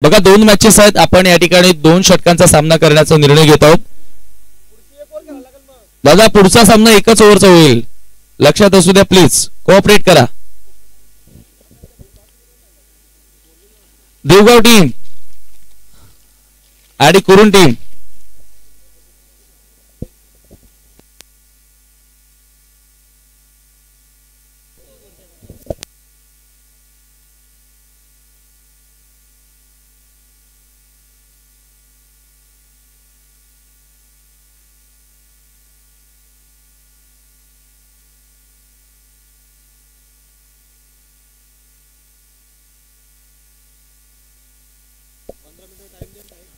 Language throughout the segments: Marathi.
बघा 2 मॅचेस आहेत. आपण या ठिकाणी 2 षटकांचा सामना करण्याचा निर्णय घेत आहोत. दादा पुढचा सामना एकच ओव्हरचा होईल, लक्षात असू द्या. प्लीज कोऑपरेट करा. देवगाव टीम आणि कुरुन टीम.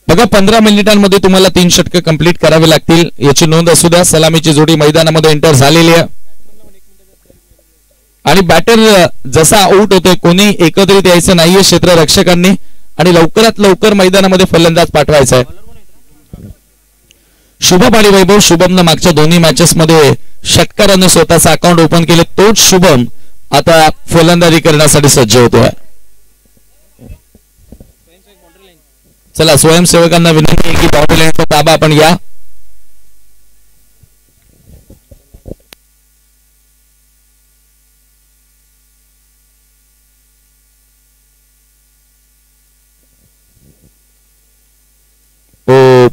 बघा 15 मिनिटांमध्ये तुम्हाला 3 षटके कंप्लीट करावे लागतील, याची नोंद असू द्या. सलामीची जोडी मैदानामध्ये एंटर झालेली आहे आणि बॅटर जसा आउट होतोय कोणी एकत्रित यायचं नाहीये क्षेत्ररक्षकांनी आणि लवकरात लवकर मैदानामध्ये फलंदाज पाठवायचा आहे. शुभम आणि वैभव. शुभमनं मागच्या दोन्ही मॅचेस मध्ये षटकाराने स्वतःचं अकाउंट ओपन केले. तोच शुभम आता फलंदाजी करण्यासाठी सज्ज होतोय. चला स्वयंसेवकांना विनंती आहे की बाउंड्री लाईनचा ताबा आपण घ्या.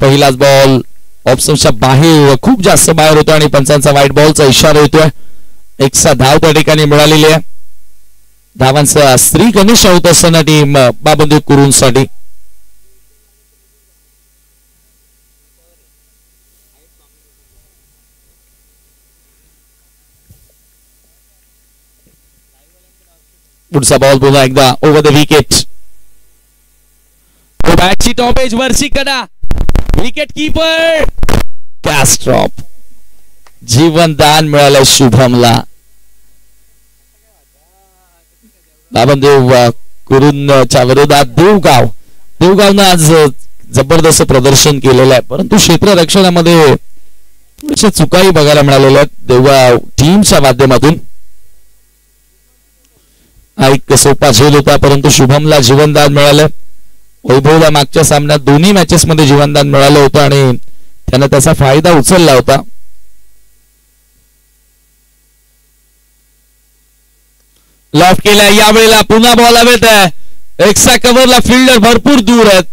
पहिलाच बॉल ऑप्शनच्या बाहेर, खूप जास्त बाहेर होतो आणि पंचांचा व्हाईट बॉलचा इशारा येतोय. एकसा धाव त्या ठिकाणी मिळालेली आहे. धावांचा स्त्री गणेश होत असताना टीम बाबंदी कुरुन साठी. पुढचा बॉल पुन्हा एकदा ओव्हर द विकेट. बॅटची टॉप एज वरची कडा, विकेट कीपर कॅस्ट्रॉप. जीवनदान मिळालं शुभमला. बाबनदेव कुरुनच्या विरोधात देवगावनं आज जबरदस्त प्रदर्शन केलेलं आहे, परंतु क्षेत्ररक्षणामध्ये थोड्याशा चुकाही बघायला मिळालेल्या आहेत देवगाव टीमच्या माध्यमातून. हा एक सोपा झेल होता, परंतु शुभमला जीवनदान मिळालं. वैभवला मागच्या सामन्यात दोन्ही मॅचेस मध्ये जीवनदान मिळालं होतं आणि त्याने त्याचा फायदा उचलला होता. लॉफ केलाय, यावेळेला पुन्हा बॉल हवेत आहे. एक्स्ट्रा कव्हरला फिल्डर भरपूर दूर आहेत.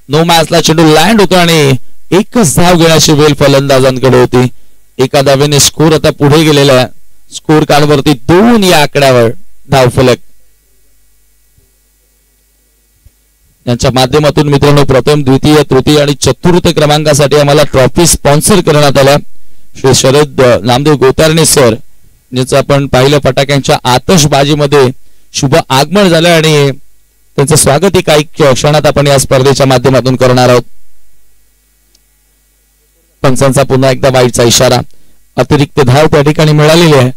नो मॅचला चेंडू लँड होतो आणि एकच धाव घेण्याची वेळ फलंदाजांकडे होती. एका धावेने स्कोर आता पुढे गेलेला आहे. स्कोर कार्ड वरती 2 या आकड्यावर धाव फलक. यांच्या माध्यमातून मित्रांनो प्रथम, द्वितीय, तृतीय आणि चतुर्थ क्रमांकासाठी आम्हाला ट्रॉफी स्पॉन्सर करण्यात आल्या. श्री शरद नामदेव गोतारणे सर ज्याचं आपण पाहिलं फटाक्यांच्या आतषबाजीमध्ये शुभ आगमन झालं आणि त्यांचं स्वागत काही क्षणात आपण या स्पर्धेच्या माध्यमातून करणार आहोत. पंचांचा पुन्हा एकदा वाईटचा इशारा. अतिरिक्त धाव त्या ठिकाणी मिळालेली आहे.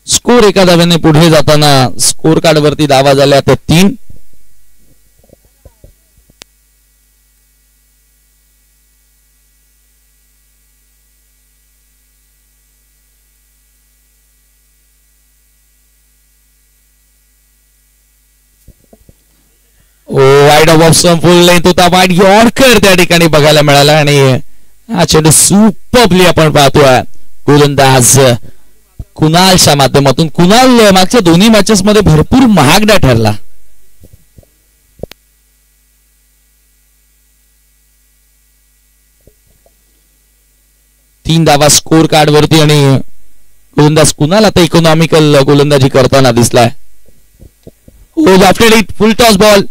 स्कोर एका धाव्याने पुढे जाताना स्कोर कार्ड वरती धावा झाल्या तर 3. वाईड ऑप्शन फुल लेंथ होता. वाईड यॉर्कर त्या ठिकाणी बघायला मिळाला आणि हा चेंडू सुपरली आपण पाहतोय गोलंदाज कुणालच्या माध्यमातून. कुणाल मागच्या दोन्ही मॅचेस मध्ये भरपूर महागडा ठरला. तीन धावा स्कोर कार्ड वरती आणि गोलंदाज कुणाल आता इकॉनॉमिकल गोलंदाजी करताना दिसलाय. Full toss ball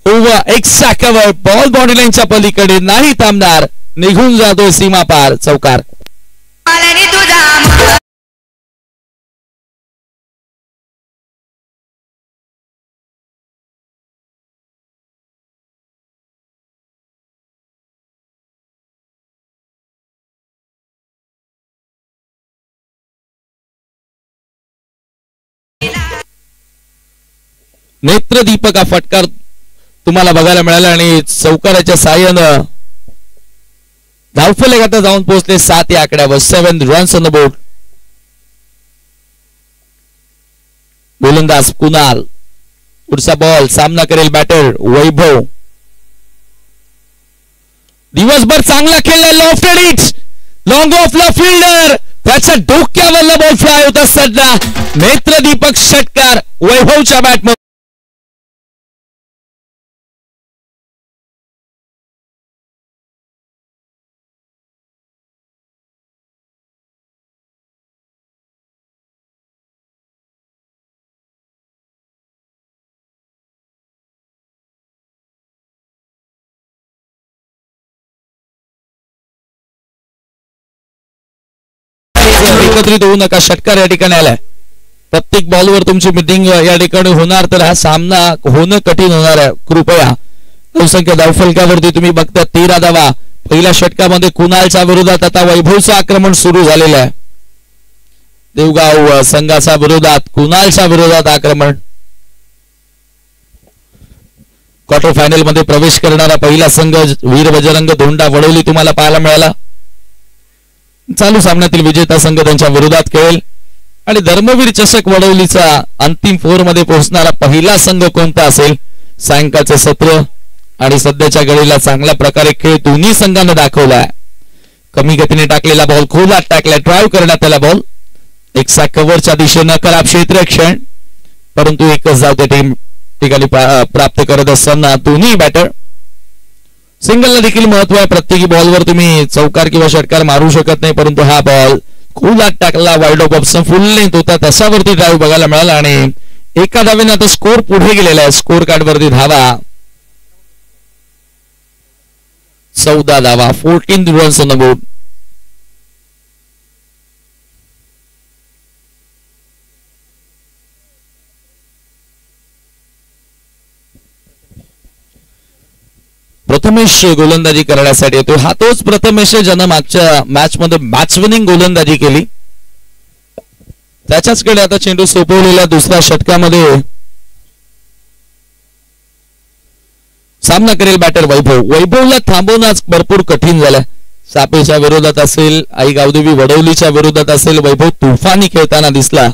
over extra cover. Ball boundary लाईनच्या पलीकडे नाही थांबणार, निघून जातोय सीमा पार. चौकार. नेत्रदीपक हा फटकार तुम्हाला बघायला मिळाला आणि चौकाराच्या साह्यानं धावफलक आता जाऊन पोहोचले 7 या आकड्यावर. 7 रन्स ऑन द बोर्ड. गोलंदाज कुणाल पुढचा बॉल सामना करेल बॅटर वैभव. दिवसभर चांगला खेळलाय, लॉफ्टेड हिट, लॉंग ऑफ ला फिल्डर, त्याच्या डोक्यावरला बॉल फ्लाय होत असताना नेत्रदीपक षटकार वैभवच्या बॅटमध्ये. एकत्रित होऊ नका, षटकार या ठिकाणी आलाय. प्रत्येक बॉलवर तुमची मिटिंग या ठिकाणी होणार, तर हा सामना होणं कठीण होणार आहे. कृपया धावसंख्या धावफलकावरती तुम्ही बघता 13 धावा. पहिल्या षटकामध्ये कुणालच्या विरोधात आता वैभवचं आक्रमण सुरू झालेलं आहे. देवगाव संघाच्या विरोधात कुणालच्या विरोधात आक्रमण. क्वार्टर फायनल मध्ये प्रवेश करणारा पहिला संघ वीर बजरंग धोंडा वडोली तुम्हाला पाहायला मिळाला. चालू सामन्यातील विजेता संघ त्यांच्या विरोधात खेळेल. आणि धर्मवीर चषक वडोलीचा अंतिम 4 मध्ये पोहोचणारा पहिला संघ कोणता असेल. सायंकाळचे सत्र आणि सध्याच्या घडीला चांगल्या प्रकारे खेळ दोन्ही संघांना दाखवलाय. कमी गतीने टाकलेला बॉल खोलात टाकला, ड्राईव्ह करण्यात आला बॉल एक्सा कव्हरच्या दिशेनं खराब क्षेत्ररक्षण, परंतु एकच धाव त्या टीम ठिकाणी प्राप्त करत असताना दोन्ही बॅटर. सिंगलला देखील महत्व आहे. प्रत्येकी बॉलवर तुम्ही चौकार किंवा षटकार मारू शकत नाही, परंतु हा बॉल खोलात टाकला, wide of option full length होता, तशावरती ड्राईव्ह बघायला मिळाला आणि एका धावेने आता स्कोर पुढे गेलेला आहे. स्कोर कार्ड वरती धावा 14 धावा, 14 runs on the board. Prathamesh गोलंदाजी करण्यासाठी येतो. हा तोच प्रथमेश ज्यानं मागच्या मॅच मध्ये मॅच विनिंग गोलंदाजी केली. त्याच्याचकडे आता चेंडू सोपवलेल्या दुसऱ्या षटकामध्ये सामना करेल बॅटर वैभव. वैभवला थांबवणं भरपूर कठीण झालंय. सापेच्या विरोधात असेल, आई गावदेवी वडवलीच्या विरोधात असेल, वैभव तुफानी खेळताना दिसला.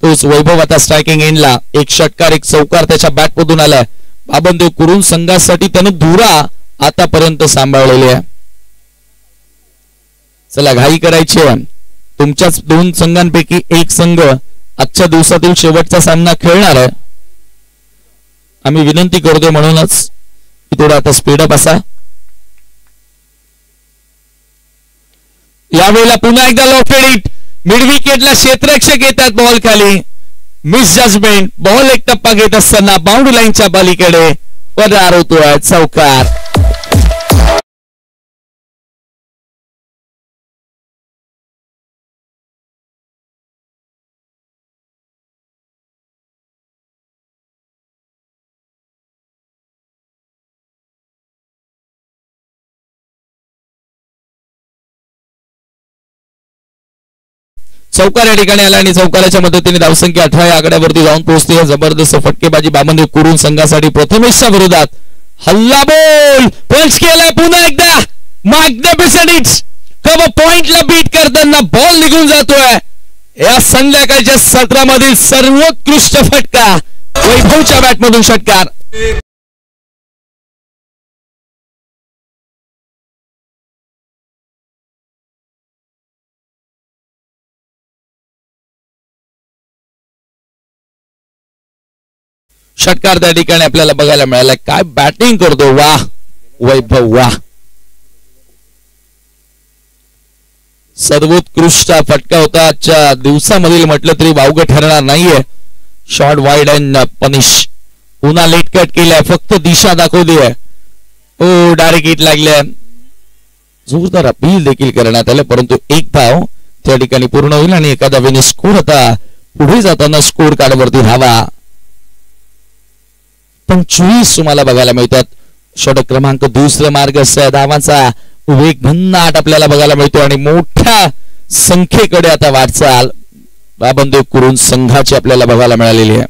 तोच वैभव आता स्ट्रायकिंग एंडला. एक षटकार एक चौकार त्याच्या बॅटमधून आलाय. बाबनदेव कुरुन संघासाठी त्यानं धुरा आतापर्यंत सांभाळलेली आहे. चला घाई करायची आहे. तुमच्याच 2 संघांपैकी एक संघ आजच्या दिवसातील शेवटचा सामना खेळणार आहे. आम्ही विनंती करतोय म्हणूनच की थोडा आता स्पीडअप असा. यावेळेला पुन्हा एकदा लॉफ्टेड हिट, मिड विकेटला क्षेत्ररक्षक येतात बॉल खाली. मिस जजमेंट, बॉल एक टप्पा घेत असताना बाउंड्री लाईनच्या पलीकडे पदार होतोय चौकार. चौकार या ठिकाणी आला आणि चौकाराच्या मदतीने धावसंख्या 18 या आकड्यावरती जाऊन पोहोचते. जबरदस्त फटकेबाजी बाबनदेव कुरुन संघासाठी. प्रथमेशच्या विरोधात हल्ला बॉल पंच केलाय पुन्हा एकदा. मॅग्निफिसंट हिट्स, कव्हर पॉइंटला बीट करताना बॉल निघून जातोय. या संध्याकाळच्या सत्रामधील सर्वोत्कृष्ट फटका वैभवच्या बॅटमधून षटकार. षटकार त्या ठिकाणी आपल्याला बघायला मिळाला. काय बॅटिंग करतो, वाह वैभव वाह. सर्वोत्कृष्ट फटका होता. आजच्या दिवसामधील म्हटलं तरी वावगं ठरणार नाहीये. Short wide and punish. पुन्हा लेट कट केलाय, फक्त दिशा दाखवली आहे. ओ डायरेक्ट हिट लागल्या. जोरदार अपील देखील करण्यात आलं, परंतु एक धाव त्या ठिकाणी पूर्ण होईल आणि एका धावेने स्कोर आता पुढे जाताना स्कोर कार्ड वरती धावा 25 तुम्हाला बघायला मिळतात. षटक क्रमांक दुसरे मार्ग धावांचा वेग भन्नाट आपल्याला बघायला मिळतो आणि मोठ्या संख्येकडे आता वाटचाल बाबनदेव कुरुन संघाची आपल्याला बघायला मिळालेली आहे.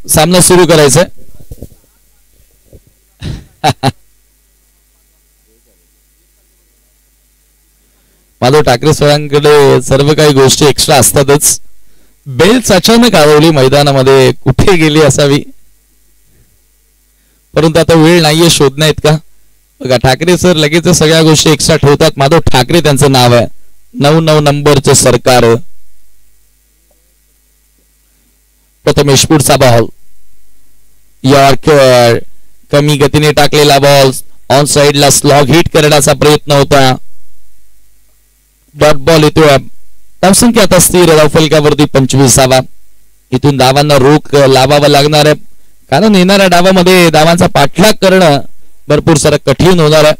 सामना सुरू करायचा आहे. माधव ठाकरे सरांकडे सर्व काही गोष्टी एक्स्ट्रा असतातच. बेल्स अचानक आवडली मैदानामध्ये, कुठे गेली असावी, परंतु आता वेळ नाहीये शोधण्यात का. बघा ठाकरे सर लगेच सगळ्या गोष्टी एक्स्ट्रा ठेवतात. माधव ठाकरे त्यांचं नाव आहे. 9 नंबरचं सरकार. प्रथमेश पुढचा बॉल, यॉर्कर कमी गतीने टाकलेला बॉल ऑन साइडला स्लॉग हिट करण्याचा प्रयत्न होता. डॉट बॉल येतोय. धावसंख्या आता स्थिर धावफलकावरती 25. इथून धावांना रोख लावावा लागणार आहे, कारण येणाऱ्या डावामध्ये धावांचा पाठलाग करणं भरपूर सारं कठीण होणार आहे.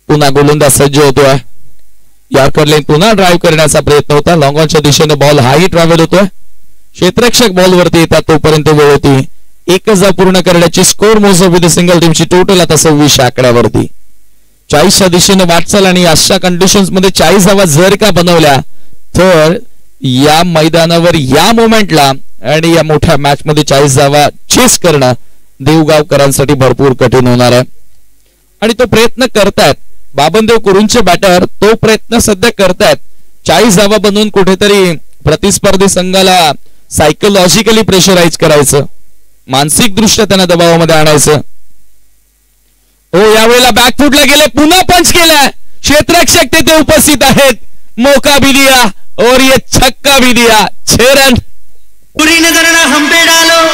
पुन्हा गोलंदाज सज्ज होतोय. यॉर्कर लेन पुन्हा ड्राईव्ह करण्याचा प्रयत्न होता. लॉंग ऑनच्या दिशेने बॉल हाही ट्रॅव्हल होतोय. क्षेत्ररक्षक बॉलवरती येतात तोपर्यंत वेळ होती. एकच धाव पूर्ण करण्याची स्कोर मोजप विथ सिंगल टीमची टोटल आता 26 आकड्यावरती. 40च्या दिशेने वाटचाल आणि अशा कंडिशन्स मध्ये 40 धावा जर का बनवल्या तर या मैदानावर या मोमेंटला आणि या मोठ्या मॅच मध्ये 40 धावा चेस करणं देवगावकरांसाठी भरपूर कठीण होणार आहे. आणि तो प्रयत्न करतायत बाबनदेव कुरूंचे बॅटर, तो प्रयत्न सध्या करतायत. 40 धावा बनवून कुठेतरी प्रतिस्पर्धी संघाला सायकोलॉजिकली प्रेशराईज करायचं, मानसिक दृष्ट्या त्यांना दबावामध्ये आणायचं. हो, यावेळेला बॅकफुटला गेले, पुन्हा पंच केलाय. क्षेत्ररक्षक तेथे उपस्थित आहेत. मौका भी दिया और ये छक्का भी दिया. 6 रन पूरी नजर ना हम पे डालो.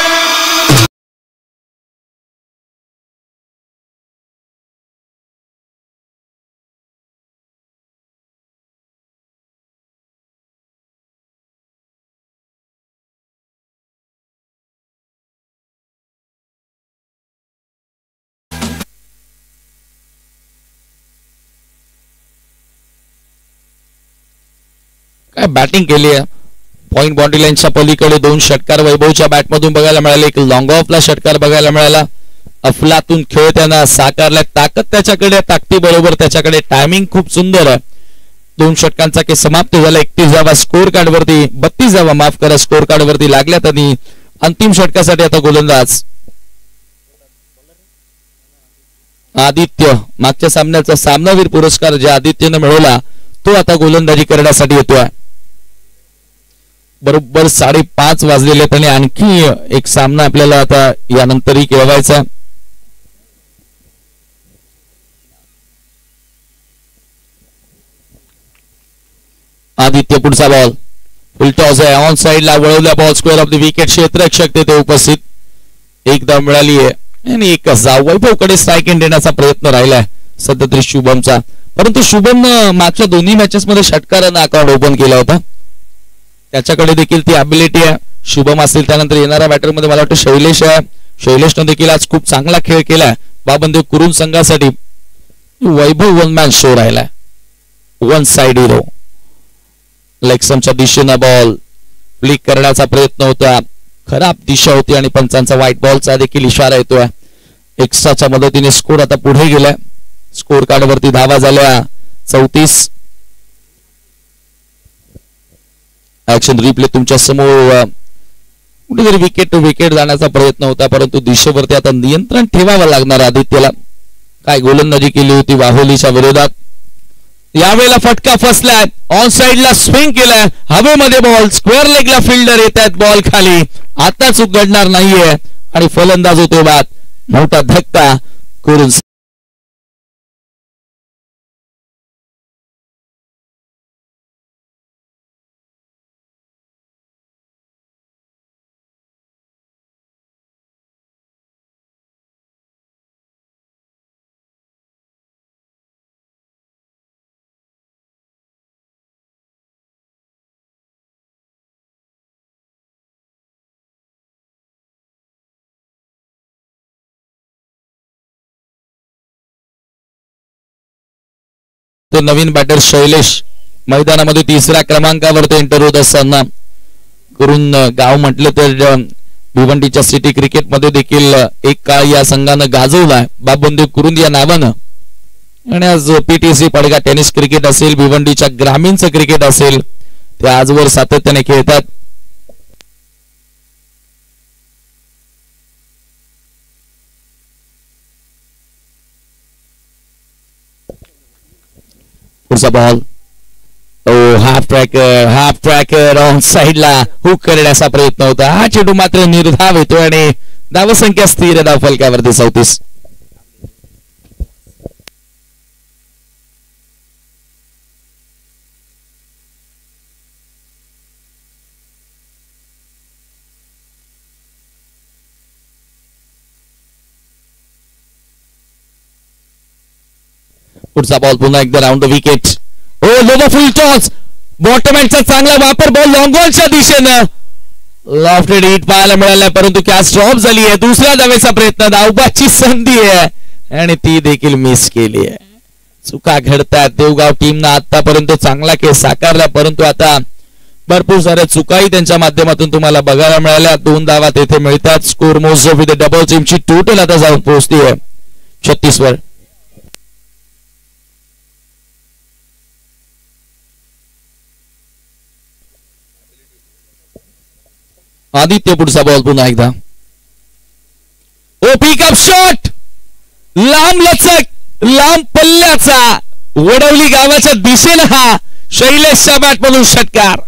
काय बॅटिंग केली आहे. पॉइंट बाउंड्री लाईनच्या पलीकडे 2 षटकार वैभवच्या बॅटमधून बघायला मिळाले. एक लॉंग ऑफला षटकार बघायला मिळाला. अफलातून खेळ त्यांना साकारलाय. ताकद त्याच्याकडे, ताकदी बरोबर त्याच्याकडे टायमिंग खूप सुंदर आहे. 2 षटकांचा खेळ समाप्त झाला. 31 धावा स्कोर कार्ड वरती, 32 धावा माफ करा स्कोर कार्ड वरती लागल्यात. आणि अंतिम षटकासाठी आता गोलंदाज आदित्य, मागच्या सामन्याचा सामनावीर पुरस्कार ज्या आदित्यने मिळवला तो आता गोलंदाजी करण्यासाठी येतोय. बरोबर 5:30 वाजलेले आणि आणखी एक सामना आपल्याला आता यानंतरही खेळवायचा. आदित्य पुढचा बॉल, फुल टॉस आहे. ऑन साइडला वळवल्या ball, square off the wicket. क्षेत्ररक्षक तेथे उपस्थित. एक धाव मिळाली आहे आणि एकच धाव. वैभवकडे स्ट्राईक एंड देण्याचा प्रयत्न राहिलाय सध्या तरी शुभमचा, परंतु शुभमनं मागच्या दोन्ही मॅचेस मध्ये षटकारानं अकाउंट ओपन केला होता. त्याच्याकडे देखील ती ॲबिलिटी आहे. शुभम असेल, त्यानंतर येणाऱ्या बॅटर मध्ये मला वाटतं शैलेश आहे. शैलेशनं देखील आज खूप चांगला खेळ केलाय बाबनदेव कुरुन संघासाठी. वैभव 1 मॅन शो राहिलाय, 1 साइड हिरो. लेक्समच्या दिशेनं बॉल फ्लिक करण्याचा प्रयत्न होता, खराब दिशा होती आणि पंचांचा व्हाईट बॉलचा देखील इशारा येतोय. एक्स्ट्राच्या मदतीने स्कोर आता पुढे गेलाय. स्कोर कार्ड वरती धावा झाल्या 34. ऍक्शन रिप्ले तुमच्या समोर. कुठेतरी विकेट टू विकेट जाण्याचा प्रयत्न होता, परंतु दिशेवरती आता नियंत्रण ठेवावं लागणार आदित्यला. काय गोलंदाजी केली होती वाहोलीच्या विरोधात. यावेळेला फटका फसलाय. ऑन साइडला स्विंग केलाय, हवेमध्ये बॉल, स्क्वेअर लेगला फिल्डर येत आहेत, बॉल खाली. आता चूक घडणार नाहीये आणि फलंदाज होतो बाद. मोठा धक्का करून नवीन बॅटर शैलेश मैदानामध्ये 3ऱ्या क्रमांकावर ते एंटर होत असताना. करून गाव म्हटलं तर भिवंडीच्या सिटी क्रिकेट मध्ये देखील एक काळ या संघानं गाजवलाय बाबनदेव कुरुंद या नावानं. आणि आज पीटीसी पडगा टेनिस क्रिकेट असेल, भिवंडीच्या ग्रामीणचं क्रिकेट असेल, ते आजवर सातत्याने खेळतात. पुढचा बॉल हाफ ट्रॅकर ऑन साइडला हुक करण्याचा प्रयत्न होता. हा चेंडू मात्र निर्धाव येतो आणि धावसंख्या स्थिर धाव फलकावरती 34. पुढचा बॉल पुन्हा एकदा राऊंड द विकेट. ओ लोबो फुल टॉस बॉटम हँडचा चांगला वापर बॉल लॉंग ऑनच्या दिशेनं लॉफ्टेड हिट पाहायला मिळाला परंतु कॅच ड्रॉप झाली आहे. दुसऱ्या धावेचा प्रयत्न धावबाची संधी आहे आणि ती देखील मिस केली आहे. चुका घडतात. देवगाव टीमनं आतापर्यंत चांगला खेळ साकारला परंतु आता भरपूर साऱ्या चुकाही त्यांच्या माध्यमातून तुम्हाला बघायला मिळाल्या. 2 धावा तेथे मिळतात. स्कोर मोजो विथ डबल टीमची टोटल आता जाऊन पोहोचती आहे 36 वर. आदित्य पुढचा बॉल पुन्हा एकदा. ओ पिकअप शॉट लांब लचक लांब पल्ल्याचा वडवली गावाच्या दिशेला हा शैलेशच्या बॅटमधून षटकार.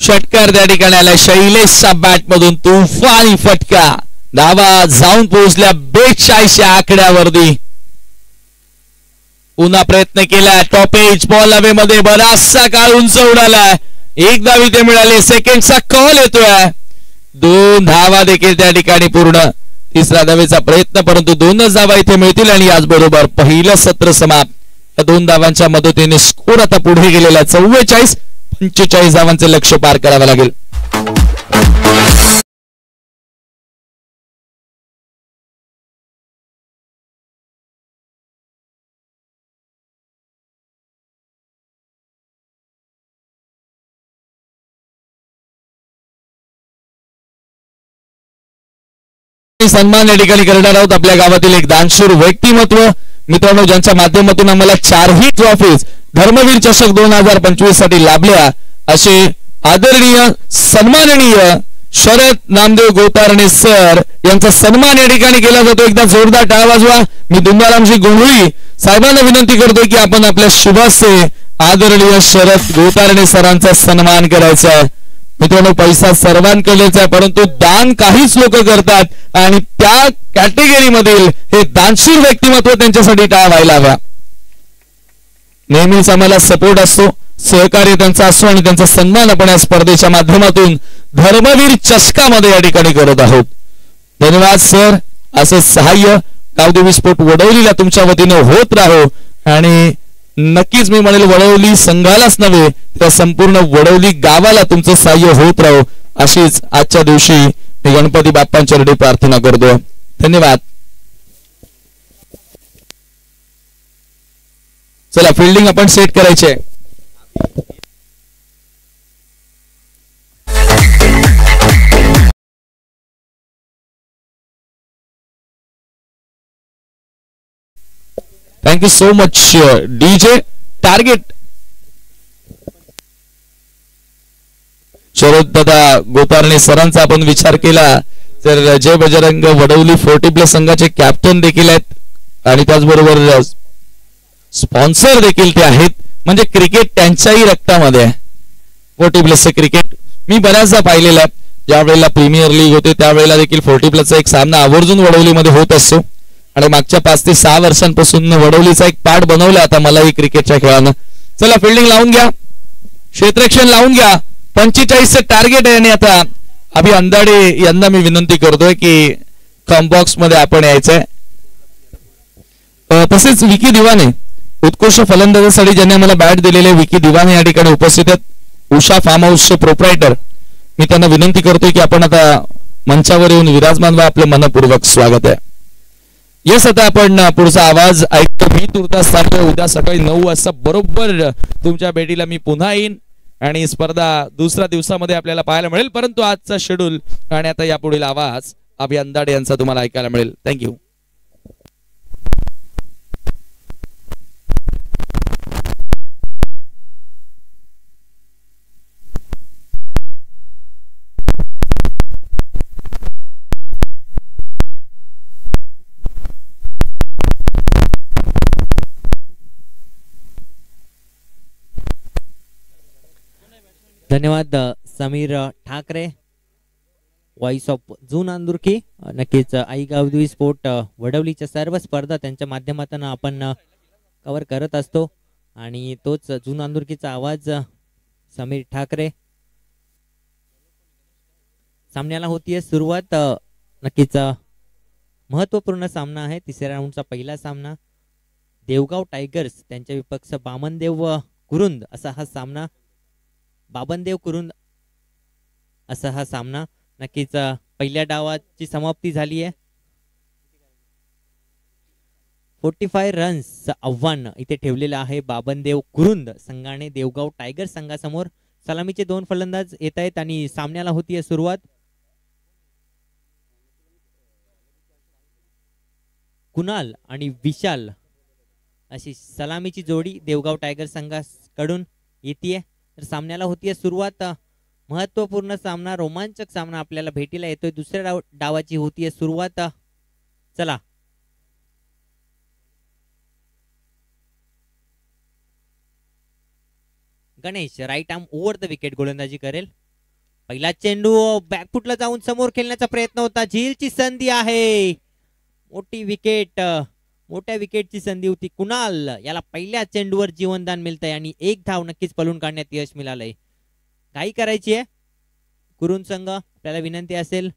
षटकार त्या ठिकाणी आला शैलेशच्या बॅट मधून तुफानी फटका. धावा जाऊन पोहोचल्या 42 आकड्यावरती. पुन्हा प्रयत्न केला टॉप एज बॉल हवेमध्ये बराचसा काळ उंच उडाला. 1 धाव इथे मिळाले. सेकंडचा कॉल येतोय. 2 धावा देखील त्या ठिकाणी पूर्ण. तिसऱ्या धावेचा प्रयत्न परंतु 2च धावा इथे मिळतील आणि याचबरोबर पहिलं सत्र समाप्त. या 2 धावांच्या मदतीने स्कोर आता पुढे गेलेला 44-45 धावांचे लक्ष्य पार करावं लागेल. सन्मान या ठिकाणी करणार आहोत आपल्या गावातील एक दानशूर व्यक्तिमत्व मित्रांनो ज्यांच्या माध्यमातून आम्हाला 4ही ट्रॉफीज धर्मवीर चषक 2025 साठी लाभल्या असे आदरणीय सन्माननीय शरद नामदेव गोतारणे सर यांचा सन्मान या ठिकाणी केला जातो. एकदा जोरदार टाळ वाजवा. मी दुंदारामजी गोंधळी साहेबांना विनंती करतोय की आपण आपल्या शुभासे आदरणीय शरद गोतारणे सरांचा सन्मान करायचा आहे. मित्रांनो पैसा सर्वांकडेच आहे परंतु दान काहीच लोक करतात आणि त्या कॅटेगरी मधील हे दानशील व्यक्तिमत्व त्यांच्यासाठी टाळ व्हायला हवा. नेहमीच आम्हाला सपोर्ट असतो सहकार्य त्यांचा असतो आणि त्यांचा सन्मान आपण या स्पर्धेच्या माध्यमातून धर्मवीर चषकामध्ये या ठिकाणी करत आहोत. धन्यवाद सर. असे सहाय्य गावदेवी स्पोर्ट वडवलीला तुमच्या वतीने होत राहो आणि नक्कीच मी म्हणेल वडवली संघालाच नव्हे तर संपूर्ण वडवली गावाला तुमचं सहाय्य होत राहो अशीच आजच्या दिवशी मी गणपती बाप्पांच्या चरणी प्रार्थना करतो. धन्यवाद. चला फिल्डिंग आपण सेट करायचे. Thank you so much DJ target. Sharad दादा गोतारणे सरांचा आपण विचार केला तर जय बजरंग वडवली 40+ संघाचे कॅप्टन देखील आहेत आणि त्याचबरोबर स्पॉन्सर देखील ते आहेत. म्हणजे क्रिकेट त्यांच्याही रक्तामध्ये आहे. 40+ क्रिकेट मी बऱ्याचदा पाहिलेला आहे. ज्या वेळेला प्रीमियर लीग होते त्यावेळेला देखील 40+ एक सामना आवर्जून वडवलीमध्ये होत असतो आणि मागच्या 5 ते 6 वर्षांपासून वडवलीचा एक पार्ट बनवला आता मलाही क्रिकेटच्या खेळानं. चला फिल्डिंग लावून घ्या. क्षेत्ररक्षण लावून घ्या. 45चं टार्गेट आहे आणि आता अभि अंदाडे यांना मी विनंती करतोय की कॉम्बॉक्स मध्ये आपण यायचंय. तसेच विकी दिवाने उत्कृष्ट फलंदाजासाठी ज्यांनी आम्हाला बॅट दिलेले विकी दिवाने या ठिकाणी उपस्थित आहेत. उषा फार्म हाऊसचे प्रोप्रायटर मी त्यांना विनंती करतोय की आपण आता मंचावर येऊन विराजमान व्हा. आपलं मनपूर्वक स्वागत आहे. येस, आता आपण पुढचा आवाज ऐकतो. मी तुर्तास सांगतो, उद्या सकाळी 9 वाजता बरोबर तुमच्या भेटीला मी पुन्हा येईन आणि स्पर्धा दुसऱ्या दिवसामध्ये आपल्याला पाहायला मिळेल. परंतु आजचा शेड्यूल आणि आता यापुढील आवाज अभि अंदाडे यांचा तुम्हाला ऐकायला मिळेल. थँक्यू. धन्यवाद समीर ठाकरे, व्हॉइस ऑफ जून अंदुरकी. नक्कीच आई गावदेवी स्पोर्ट वडवलीच्या सर्व स्पर्धा त्यांच्या माध्यमातून आपण कव्हर करत असतो आणि तोच जून अंदुरकीचा आवाज समीर ठाकरे. सामन्याला होतीये सुरुवात. नक्कीच महत्वपूर्ण सामना आहे. तिसऱ्या राऊंडचा पहिला सामना. देवगाव टायगर्स त्यांच्या विपक्ष बामनदेव कुरुंद असा हा सामना. बाबनदेव कुरुंद असा हा सामना. नक्कीच पहिल्या डावाची समाप्ती झाली आहे. 45 रन्सचं आव्हान इथे ठेवलेलं आहे बाबनदेव कुरुंद संघाने देवगाव टायगर संघासमोर. सलामीचे 2 फलंदाज येत आहेत आणि सामन्याला होतीये सुरुवात. कुणाल आणि विशाल अशी सलामीची जोडी देवगाव टायगर संघाकडून येते. तर सामन्याला होतीये सुरुवात. महत्वपूर्ण सामना, रोमांचक सामना आपल्याला भेटीला येतोय. दुसऱ्या डावाची होतीये सुरुवात. चला, Ganesh right arm over the wicket गोलंदाजी करेल. पहिला चेंडू बॅकफुटला जाऊन समोर खेळण्याचा प्रयत्न होता. झीलची संधी आहे. मोठी विकेट, मोठ्या विकेटची संधी होती. कुणाल याला पहिल्या चेंडूवर जीवनदान मिळतंय आणि 1 धाव नक्कीच पळून काढण्यात यश मिळालंय. काही करायची आहे कुरुंद संघ, आपल्याला विनंती असेल.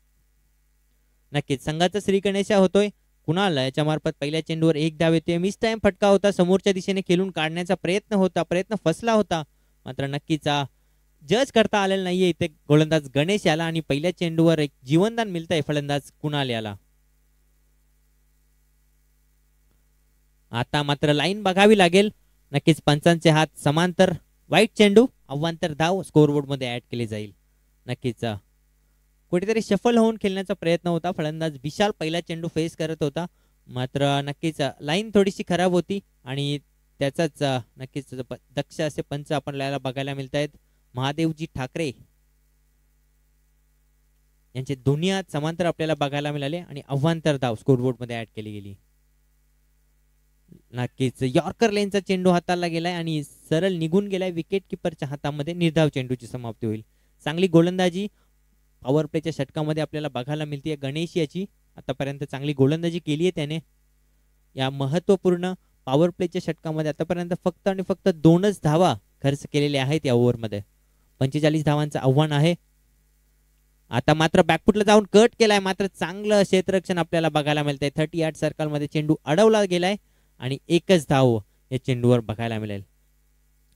नक्कीच संघाचा श्री गणेशा होतोय. कुणाल याच्या मार्फत पहिल्या चेंडूवर 1 धाव येते. मिस टाइम फटका होता. समोरच्या दिशेने खेळून काढण्याचा प्रयत्न होता, प्रयत्न फसला होता. मात्र नक्कीच जज करता आलेला नाहीये इथे गोलंदाज गणेश याला आणि पहिल्या चेंडूवर एक जीवनदान मिळतंय फलंदाज कुणाल याला. आता मात्र लाईन बघावी लागेल. नक्कीच पंचांचे हात समांतर. वाईट चेंडू, अवांतर धाव स्कोरबोर्ड मध्ये ऍड केली जाईल. नक्कीच कुठेतरी शफल होऊन खेळण्याचा प्रयत्न होता. फलंदाज विशाल पहिला चेंडू फेस करत होता. मात्र नक्कीच लाईन थोडीशी खराब होती आणि त्याचाच नक्कीच दक्ष असे पंच आपल्याला बघायला मिळत आहेत. महादेवजी ठाकरे यांचे दोन्ही हात समांतर आपल्याला बघायला मिळाले आणि अवांतर धाव स्कोरबोर्ड मध्ये ऍड केली गेली. नक्कीच यॉर्कर लेनचा चेंडू हाताला गेलाय आणि सरळ निघून गेलाय विकेट किपरच्या हातामध्ये. निर्धाव चेंडूची समाप्ती होईल. चांगली गोलंदाजी पॉवर प्लेच्या षटकामध्ये आपल्याला बघायला मिळते. गणेश याची आतापर्यंत चांगली गोलंदाजी केली आहे त्याने. या महत्वपूर्ण पॉवर प्लेच्या षटकामध्ये आतापर्यंत फक्त आणि फक्त 2च धावा खर्च केलेल्या आहेत या ओव्हरमध्ये. 45 धावांचं आव्हान आहे. आता मात्र बॅकफुटला जाऊन कट केलाय. मात्र चांगलं क्षेत्ररक्षण आपल्याला बघायला मिळतंय. 30 यार्ड सर्कल मध्ये चेंडू अडवला गेलाय आणि 1च धाव या चेंडूवर बघायला मिळेल.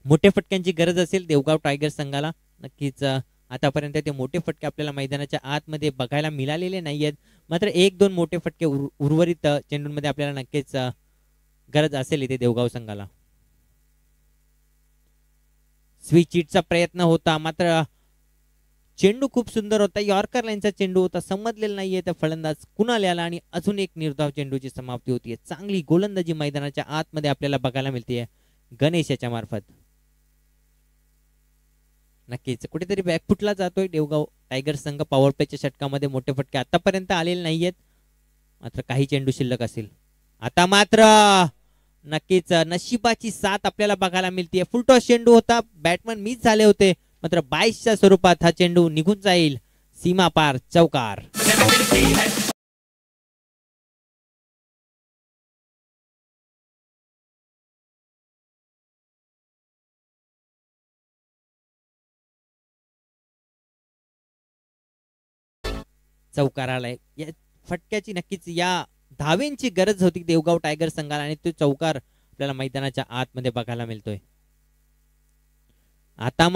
मोठ्या फटक्यांची गरज असेल देवगाव टायगर संघाला. नक्कीच आतापर्यंत ते मोठे फटके आपल्याला मैदानाच्या आतमध्ये बघायला मिळालेले नाहीयेत. मात्र 1-2 मोठे फटके उर्वरित चेंडूंमध्ये आपल्याला नक्कीच गरज असेल इथे देवगाव संघाला. स्विच हिटचा प्रयत्न होता. मात्र चेंडू खूप सुंदर होता. यॉर्कर लाईनचा चेंडू होता. समजलेला नाहीये त्या फलंदाज कुणाल याला आणि अजून एक निर्धाव चेंडूची समाप्ती होतीये. चांगली गोलंदाजी मैदानाच्या आतमध्ये आपल्याला बघायला मिळते गणेश याच्या मार्फत. नक्कीच कुठेतरी बॅकफुटला जातोय देवगाव टायगर संघ. पॉवर प्लेच्या षटकामध्ये मोठे फटके आतापर्यंत आलेले नाहीयेत. मात्र काही चेंडू शिल्लक असेल. आता मात्र नक्कीच नशिबाची साथ आपल्याला बघायला मिळते. फुलटॉस चेंडू होता. बॅटमन मिस झाले होते. मात्र 22च्या स्वरूपात हा चेंडू निघून जाईल सीमा पार. चौकार. चौकार आलाय. या फटक्याची नक्कीच या धावेंची गरज होती देवगाव टायगर संघाला आणि तो चौकार आपल्याला मैदानाच्या आतमध्ये बघायला मिळतोय. आता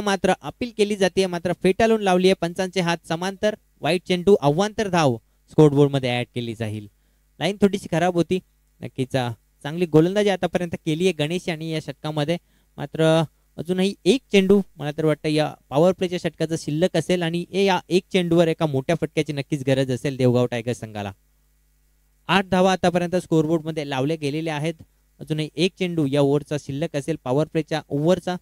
मात्र अपील केली जाते. मात्र फेटाळून लावली आहे. पंचांचे हात समांतर. वाईट चेंडू, अवांतर धाव स्कोरबोर्ड मध्ये ऍड केली जाईल. लाईन थोडीशी खराब होती. नक्कीच चांगली गोलंदाजी आतापर्यंत केली आहे गणेश यांनी या षटकामध्ये. मात्र अजूनही एक चेंडू मला तर वाटतं या पॉवर प्लेच्या षटकाचं शिल्लक असेल आणि या एक चेंडूवर एका मोठ्या फटक्याची नक्कीच गरज असेल देवगाव टायगर संघाला. 8 धावा आतापर्यंत स्कोरबोर्ड मध्ये लावले गेलेले आहेत. अजूनही एक चेंडू या ओव्हरचा शिल्लक असेल पॉवर प्लेच्या ओव्हरचा.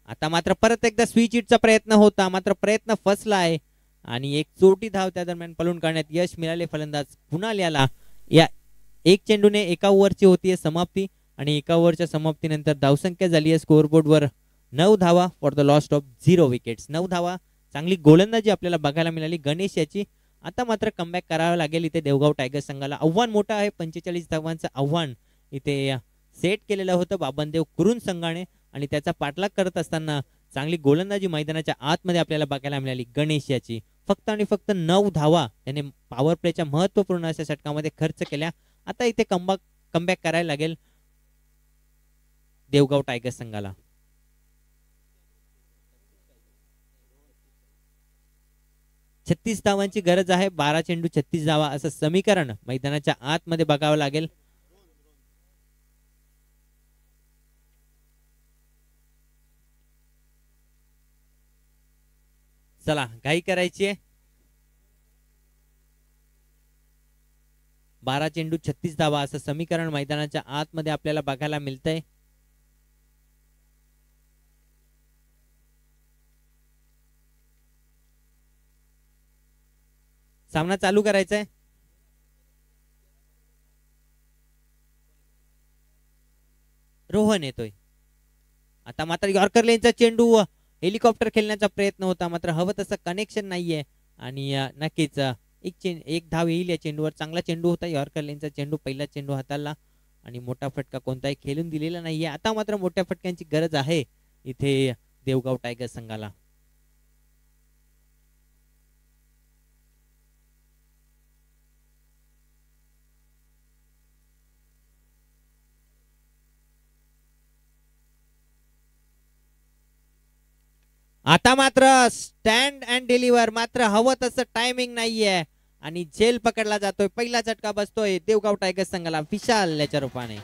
आता मात्र परत एकदा स्विच हिटचा प्रयत्न होता, मात्र प्रयत्न फसला आहे आणि एक चोटी धाव त्या दरम्यान पळून काढण्यात यश मिळाले फलंदाज कुणाल. या एक चेंडूने एका ओव्हरची होतीये समाप्ती आणि एका ओव्हरच्या समाप्तीनंतर धावसंख्या झाली आहे स्कोरबोर्डवर 9 धावा for the lost of 0 wickets. 9 धावा. चांगली गोलंदाजी आपल्याला बघायला मिळाली गणेश याची. आता मात्र कमबॅक करावं लागेल इथे देवगाव टायगर संघाला. आव्हान मोठं आहे, 45 धावांचं आव्हान इथे सेट केलेलं होतं बाबनदेव कुरुन संघाने आणि त्याचा पाठलाग करत असताना चांगली गोलंदाजी मैदानाच्या आतमध्ये आपल्याला बघायला मिळाली गणेश याची. फक्त आणि फक्त 9 धावा त्याने पॉवर प्लेच्या महत्वपूर्ण अशा षटकामध्ये खर्च केल्या. आता इथे कमबॅक करायला लागेल देवगाव टायगर संघाला. छत्तीस धावांची गरज आहे. 12 चेंडू 36 धावा असं समीकरण मैदानाच्या आतमध्ये बघावं लागेल. चला घाई करायची आहे. 12 चेंडू 36 धावा असं समीकरण मैदानाच्या आतमध्ये आपल्याला बघायला मिळतंय. सामना चालू करायचा आहे. रोहन येतोय. आता मात्र यॉर्कर लेनचा चेंडू हेलिकॉप्टर खेळण्याचा प्रयत्न होता, मात्र हवं तसं कनेक्शन नाहीये आणि नक्कीच एक धाव येईल या चेंडूवर. चांगला चेंडू होता यॉर्कर लेनचा चेंडू. पहिला चेंडू हाताळला आणि मोठा फटका कोणताही खेळून दिलेला नाहीये. आता मात्र मोठ्या फटक्यांची गरज आहे इथे देवगाव टायगर संघाला. आता मात्र स्टँड अँड डिलिव्हर, मात्र हवं तसं टायमिंग नाहीये आणि झेल पकडला जातोय. पहिला झटका बसतोय देवगाव टायगर संघाला विशाल याच्या रूपाने.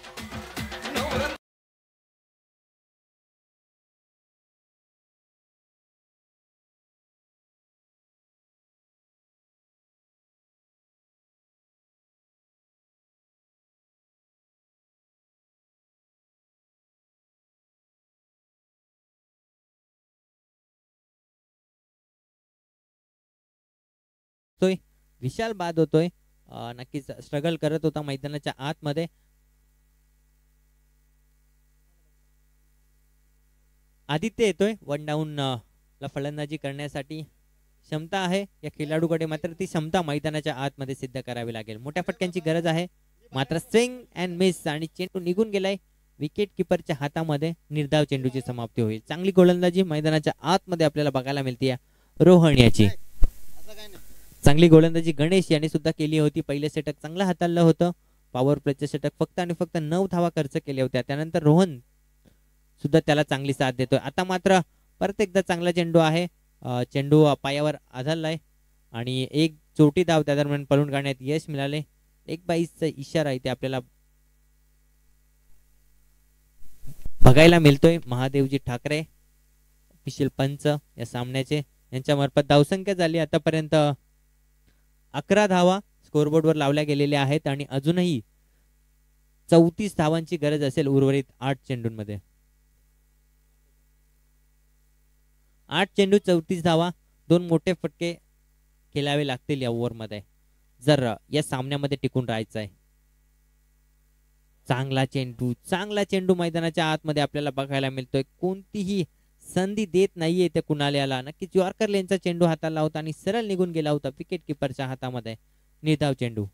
विशाल बाद होतोय. नक्कीच स्ट्रगल करत होता मैदानाच्या आतमध्ये. आदित्य येतोय. वन डाऊन ला फलंदाजी करण्यासाठी क्षमता आहे या खेळाडूकडे, मात्र ती क्षमता मैदानाच्या आतमध्ये सिद्ध करावी लागेल. मोठ्या फटक्यांची गरज आहे, मात्र स्विंग अँड मिस आणि चेंडू निघून गेलाय. विकेट किपरच्या हातामध्ये निर्धाव चेंडूची समाप्ती होईल. चांगली गोलंदाजी मैदानाच्या आतमध्ये आपल्याला बघायला मिळते रोहन याची. चांगली गोलंदाजी गणेश यांनी सुद्धा केली होती. पहिले षटक चांगलं हाताळलं होतं. पॉवर प्लेचे षटक फक्त आणि फक्त 9 धावा खर्च केल्या होत्या. त्यानंतर रोहन सुद्धा त्याला चांगली साथ देतोय. आता मात्र परत एकदा चांगला चेंडू आहे. चेंडू पायावर आदळलाय आणि एक चोटी धाव त्या दरम्यान पळून काढण्यात यश मिळाले. 1-22चा इशारा इथे आपल्याला बघायला मिळतोय. महादेवजी ठाकरे ऑफिशियल पंच या सामन्याचे, यांच्या मार्फत धावसंख्या झाली आतापर्यंत 11 धावा स्कोरबोर्डवर लावल्या गेलेल्या आहेत आणि अजूनही 34 धावांची गरज असेल उर्वरित 8 चेंडूंमध्ये. 8 चेंडू 34 धावा. 2 मोठे फटके खेळावे लागतील या ओव्हरमध्ये जर या सामन्यामध्ये टिकून राहायचं आहे. चांगला चेंडू मैदानाच्या आतमध्ये आपल्याला बघायला मिळतोय. कोणतीही संधी देत नाहीये त्या कुणाल्याला. नक्कीच यॉर्कर लेनचा चेंडू हाताला होता आणि सरळ निघून गेला होता विकेट किपरच्या हातामध्ये. निर्धाव चेंडू.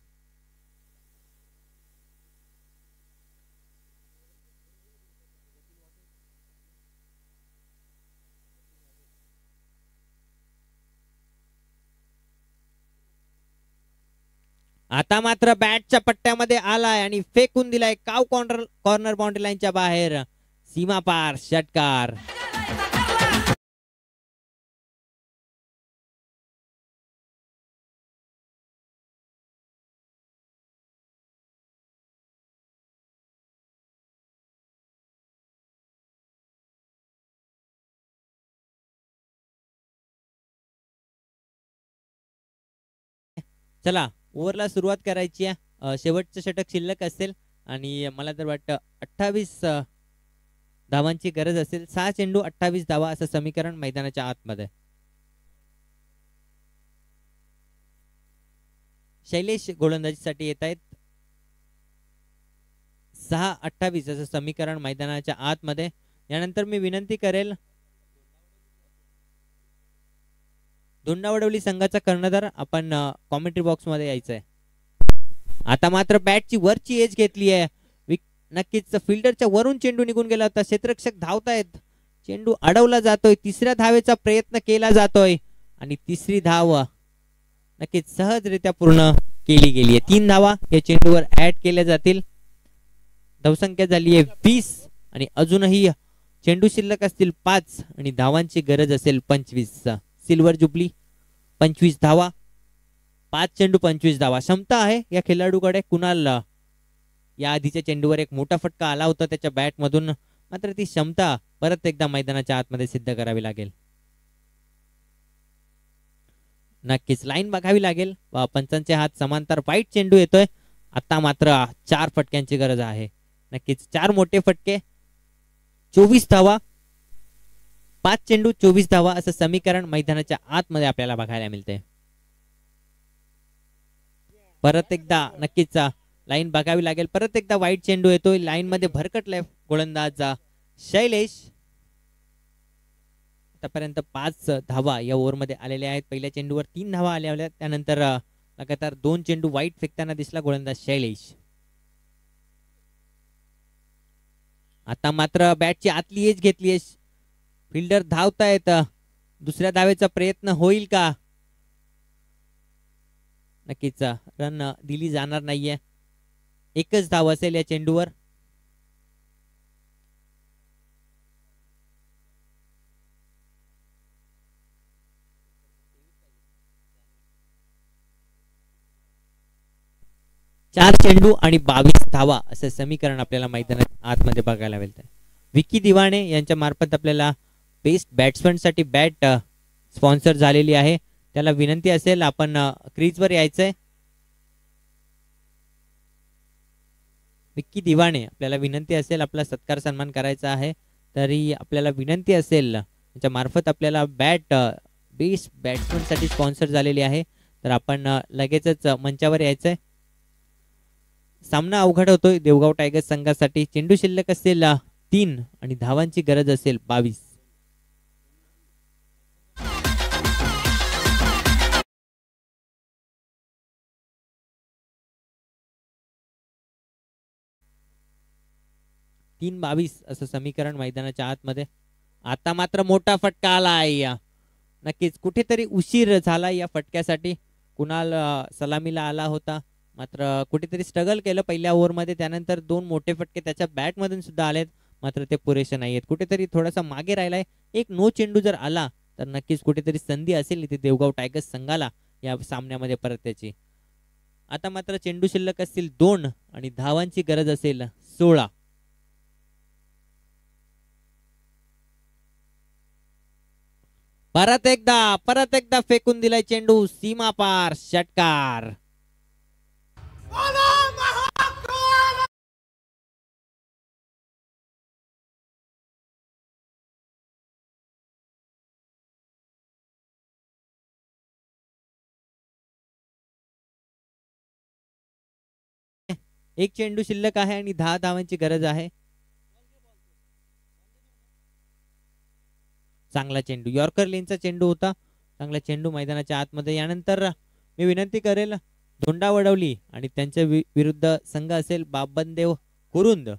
आता मात्र बॅटच्या पट्ट्यामध्ये आलाय आणि फेकून दिलाय काव कॉर्नर बाउंड्री लाईनच्या बाहेर. सीमा पार षटकार. चला ओव्हरला सुरुवात करायची आहे. शेवटचं षटक शिल्लक असेल आणि मला तर वाटतं 28 धावांची गरज असेल. 6 चेंडू 28 धावा असं समीकरण मैदानाच्या आतमध्ये. शैलेश गोलंदाजीसाठी येत आहेत. 6-28 असं समीकरण मैदानाच्या आतमध्ये. यानंतर मी विनंती करेल धोंडावडवली संघाचा कर्णधार आपण कॉमेंट्री बॉक्स मध्ये यायचंय. आता मात्र बॅटची वरची एज घेतली आहे. नक्कीच फिल्डरच्या वरून चेंडू निघून गेला होता. क्षेत्ररक्षक धावतायत. चेंडू अडवला जातोय. तिसऱ्या धावेचा प्रयत्न केला जातोय आणि तिसरी धाव नक्कीच सहजरित्या पूर्ण केली गेली आहे. 3 धावा या चेंडूवर ऍड केल्या जातील. धावसंख्या झाली आहे 20 आणि अजूनही चेंडू शिल्लक असतील 5 आणि धावांची गरज असेल 25. सिल्वर जुबली 25 धावा, 5 चेंडू 25 धावा क्षमता आहे या खेळाडूकडे. कुणाल या आधीच्या चेंडूवर एक मोठा फटका आला होता त्याच्या बॅट मधून, मात्र ती क्षमता परत एकदा मैदानाच्या आतमध्ये सिद्ध करावी लागेल. नक्कीच लाईन बघावी लागेल. पंचांचे हात समांतर. वाईट चेंडू येतोय. आता मात्र 4 फटक्यांची गरज आहे. नक्कीच 4 मोठे फटके 24 धावा, 5 चेंडू 24 धावा असं समीकरण मैदानाच्या आतमध्ये आपल्याला बघायला मिळते. परत एकदा नक्कीच लाईन बघावी लागेल. परत एकदा वाईट चेंडू येतोय. लाईन मध्ये भरकटलाय गोलंदाज शैलेश. आतापर्यंत 5 धावा या ओव्हर मध्ये आलेल्या आहेत. पहिल्या चेंडूवर 3 धावा आल्या होत्या. त्यानंतर लगातार 2 चेंडू वाईट फेकताना दिसला गोलंदाज शैलेश. आता मात्र बॅटची आतली एज घेतली आहे. फिल्डर धावतायत. दुसऱ्या धावेचा प्रयत्न होईल का? नक्कीच रन दिली जाणार नाहीये. एकच धाव असेल या चेंडूवर. चार चेंडू आणि 22 धावा असं समीकरण आपल्याला मैदानात आतमध्ये बघायला मिळतंय. विकी दिवाणे यांच्या मार्फत आपल्याला बेस्ट बॅट्समन साठी बॅट स्पॉन्सर झालेली आहे. त्याला विनंती असेल आपण क्रीजवर यायचंय. विक्की दिवाणे आपल्याला विनंती असेल आपला सत्कार सन्मान करायचा आहे. तरी आपल्याला विनंती असेल त्याच्या मार्फत आपल्याला बॅट बेस्ट बॅट्समन साठी स्पॉन्सर झालेली आहे. तर आपण लगेचच मंचावर यायचंय. सामना अवघड होतोय देवगाव टायगर्स संघासाठी. चेंडू शिल्लक असेल 3 आणि धावांची गरज असेल 22. तीन 22 असं समीकरण मैदानाच्या आतमध्ये. आता मात्र मोठा फटका आलाय. नक्कीच कुठेतरी उशीर झाला या फटक्यासाठी. कुणाल सलामीला आला होता, मात्र कुठेतरी स्ट्रगल केलं पहिल्या ओव्हरमध्ये. त्यानंतर 2 मोठे फटके त्याच्या बॅट मधून सुद्धा आलेत, मात्र ते पुरेसे नाहीयेत. कुठेतरी थोडासा मागे राहिलाय. एक नो चेंडू जर आला तर नक्कीच कुठेतरी संधी असेल इथे देवगाव टायगर्स संघाला या सामन्यामध्ये परत त्याची. आता मात्र चेंडू शिल्लक असतील 2 आणि धावांची गरज असेल 16. परत एकदा फेकून दिलाय चेंडू सीमा पार. षटकार. एक चेंडू शिल्लक आहे आणि 10 धावांची गरज आहे. चांगला चेंडू यॉर्कर लेनचा चेंडू होता. चांगला चेंडू मैदानाच्या आतमध्ये. यानंतर मी विनंती करेल धोंडावडवली आणि त्यांच्या विरुद्ध संघ असेल बाबनदेव कुरुंद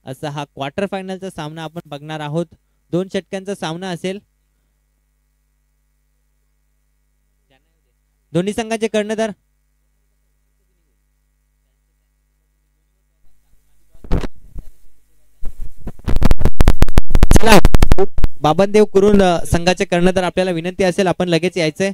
असा हा क्वार्टर फायनलचा सामना आपण बघणार आहोत. 2 षटकांचा सामना असेल. दोन्ही संघाचे कर्णधार बाबनदेव कुरुंद संघाचे कर्णधार आपल्याला विनंती असेल आपण लगेच यायचंय.